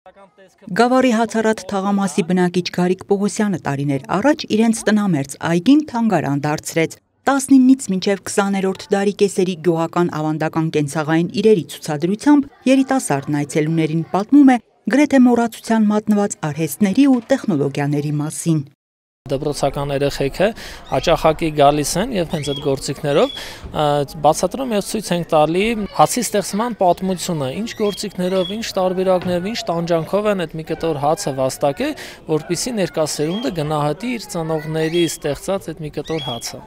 Գավառի հացառատ թաղամասի բնակիչ Գարիկ Պողոսյանը տարիներ առաջ իրենց տնամերձ այգին թանգարան դարձրեց։ 19-ից մինչև 20-րդ դարի կեսերի գյուղական ավանդական կենցաղային իրերի ցուցադրությամբ երիտասարդն այցելուներին պատմում է գրեթե մոռացության մատնված արհեստների ու տեխնոլոգիաների մասին։ Դպրոցական երեխեքը հաճախակի գալիս են եւ հենց այդ գործիքներով բացատրում եւ ցույց են տալի հացի ստեղծման պատմությունը, ինչ գործիքներով, ինչ տարբերակներով, ինչ տանջանքով են այդ մի կտոր հացը վաստակել, որպեսզի ներկա սերունդը գնահատի իր ծնողների ստեղծած այդ մի կտոր հացը։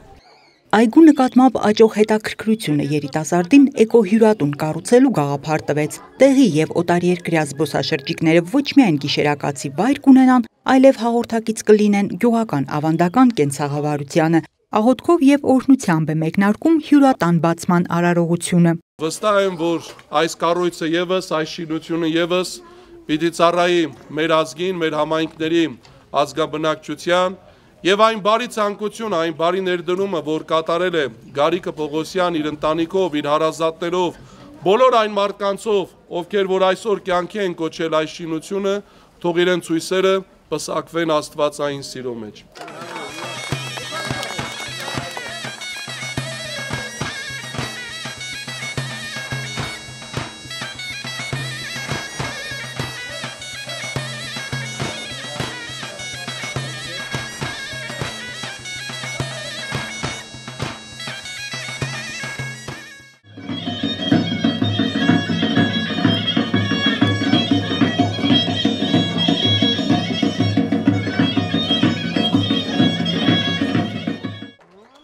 Այգու նկատմամբ աճող հետաքրքրությունը երիտասարդին էկոհյուրատուն կառուցելու գաղափար տվեց։ Տեղի եւ օտարերկրյա զբոսաշրջիկները ոչ միայն գիշերակացի վայր կունենան, այլև հաղորդակից կլինեն գյուղական ավանդական կենցաղավարությանը։ Աղոթքով եւ օրհնությամբ է մեկնարկում հյուրատան բացման արարողությունը։ Վստահ եմ, որ այս կառույցը եւս, այս շինությունը եւս պիտի ծառայի մեր ազգին, մեր համայնքների ազգաբնակչության եւ այն բարի ցանկությունը, այն բարի ներդրումը, որ կատարել է Գարիկը Պողոսյան իր ընտանիքով, իր հարազատներով, բոլոր այն մարդկանցով, ովքեր որ այսօր կյանքի են կոչել այս շինությունը, թող իրենց հույսերը պսակվեն աստվածային սիրո մեջ։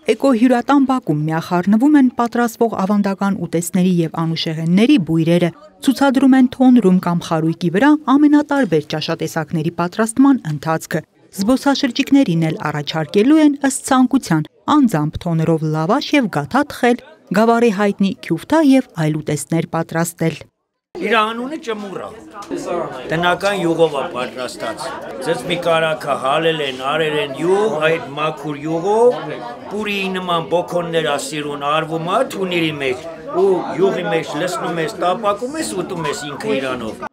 Էկոհյուրատան բակում միախառնվում են պատրաստվող ավանդական ուտեստների եւ անուշեղենների բույրերը, ցուցադրում են թոնրում կամ խարույկի վրա ամենատարբեր ճաշատեսակների պատրաստման ընթացքը։ Զբոսաշրջիկներին էլ առաջարկելու են ըստ ցանկության անձամբ թոնրով լավաշ եւ գաթա թխել, գավառի հայտնի քյուֆթա եւ այլ ուտեստներ պատրաստել։ Իր անունը ճմուռ է, տնական յուղով է պատրաստած, ձեզ մի կարակը հալել են, արել են յուղ, այդ մաքուր յուղով, պուրիի նման բոքոններ ասիրուն արվում է թունիրի մեջ, ու յուղի մեջ լսնում ես, տապակում ես, ուտում ես ինքը իրանով։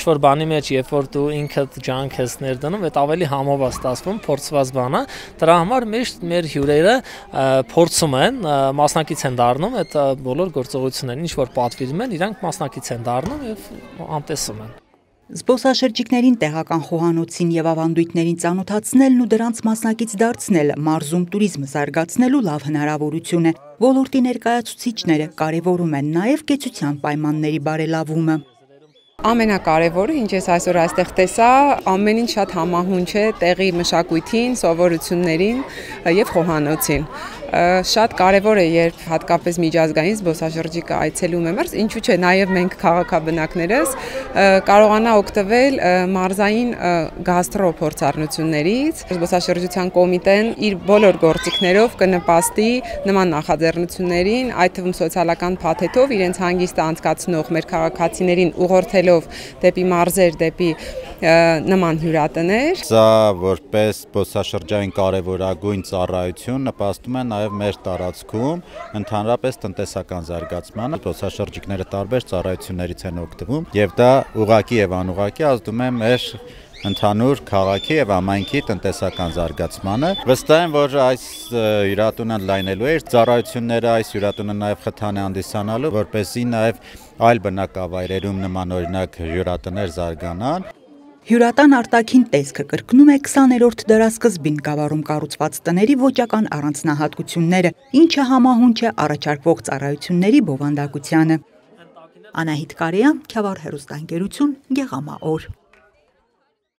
Ինչ-որ բանի մեջ, երբ որ դու ինքդ ջանք ես ներդնում, այդ ավելի համով է ստացվում, փորձված բան է։ Դրա համար մեր հյուրերը փորձում են, մասնակից են դառնում այդ բոլոր գործողություններին, ինչ որ պատվիրում են, իրանք մասնակից են դառնում եւ անտեսում են։ Զբոսաշրջիկներին տեղական խոհանոցին եւ ավանդույթներին ծանոթացնելն ու դրանց մասնակից դարձնելը մարզում տուրիզմը զարգացնելու լավ հնարավորություն է։ Ոլորտի ներկայացուցիչները կարևորում են նաեւ կեցության պայմանների բարելավումը։ Ամենակարևորը, ինչ ես այսօր այստեղ տեսա, ամեն ինչ շատ համահունչ է տեղի մշակույթին, սովորություններին եւ խոհանոցին։ Շատ կարևոր է, երբ հատկապես միջազգային զբոսաշրջիկը այցելում է մարզ, ինչու՞ չէ, նաեւ մենք քաղաքաբնակներս կարողանա օգտվել մարզային գաստրո փորձառնություններից։ Զբոսաշրջության կոմիտեն իր բոլոր գործիքներով կնպաստի նման նախաձեռնություններին, այդ թվում սոցիալական փաթեթով իրենց հանգիստը անցկացնող մեր քաղաքացիներին ուղղորդելով դեպի մարզեր, դեպի նման հյուրատներ։ Սա որպես զբոսաշրջային կարևորագույն ծառայություն նպաստում է նաև մեր տարածքում ընդհանրապես տնտեսական զարգացմանը, զբոսաշրջիկները տարբեր ծառայություններից են օգտվում եւ դա ուղղակի եւ անուղղակի ազդում է մեր ընդհանուր քաղաքի եւ համայնքի տնտեսական զարգացմանը։ Վստահ եմ, որ այս հյուրատունը լայնելու է իր ծառայությունները, այս հյուրատունը նաեւ խթան է հանդիսանալու, որպեսզի նաեւ այլ բնակավայրերում նման օրինակ հյուրատներ զարգանան։ Հյուրատան արտաքին տեսքը կրկնում է 20-րդ դարասկզբին Գավառում կառուցված տների ոճական առանձնահատկությունները, ինչը համահունչ է առաջարկվող ծառայությունների բովանդակությանը։ Անահիտ Կարեյան, Քյավառ հեռուստաընկերություն, Գեղամա օր։